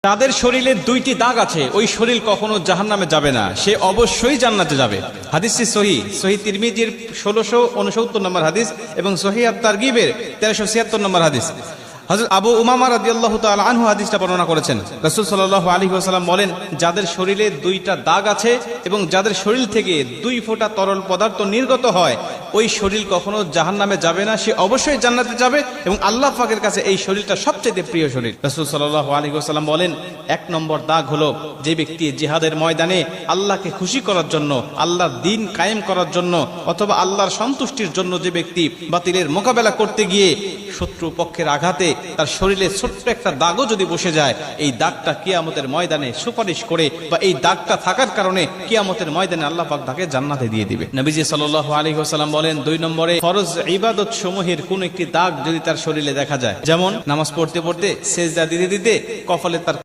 তাদের শরীরে দুইটি দাগ আছে, ওই শরীর কখনো জাহান্নামে যাবে না, সে অবশ্যই জান্নাতে যাবে। হাদিসটি সহিহ তিরমিজির 1669 নম্বর হাদিস এবং সহিহ আত-তারগিবের 1376 নম্বর হাদিস। হযরত আবু উমামা রাদিয়াল্লাহু তাআলা আনহু হাদিসটা বর্ণনা করেছেন। রাসূল সাল্লাল্লাহু আলাইহি ওয়াসাল্লাম বলেন, যাদের শরীরে দুইটা দাগ আছে এবং যাদের শরীর থেকে 2 ফোঁটা তরল পদার্থ নির্গত হয়, ওই শরীর কখনো জাহান্নামে যাবে না, সে অবশ্যই জান্নাতে যাবে এবং আল্লাহ পাকের কাছে এই শরীরটা সবচেয়ে প্রিয় শরীর। রাসূল সাল্লাল্লাহু আলাইহি ওয়াসাল্লাম বলেন, 1 নম্বর দাগ হলো যে ব্যক্তি জিহাদের ময়দানে আল্লাহকে খুশি করার জন্য, আল্লাহর দ্বীন কায়েম করার জন্য অথবা আল্লাহর সন্তুষ্টির জন্য যে ব্যক্তি বাতিলের মোকাবেলা করতে গিয়ে শত্রু পক্ষের আঘাতে তার শরীরে ছোট্ট একটা দাগও যদি বসে যায়, এই দাগটা কিয়ামতের ময়দানে সুপারিশ করে বা এই দাগটা থাকার কারণে কিয়ামতের ময়দানে আল্লাহ পাক তাকে জান্নাতে দিয়ে দিবে। নবীজি সাল্লাল্লাহু আলাইহি ওয়াসাল্লাম বলেন, 2 নম্বরে ফরজ ইবাদত সমূহের কোন একটি দাগ যদি তার শরীরে দেখা যায়, যেমন নামাজ পড়তে পড়তে সেজদা দিতে দিতে কপালে তার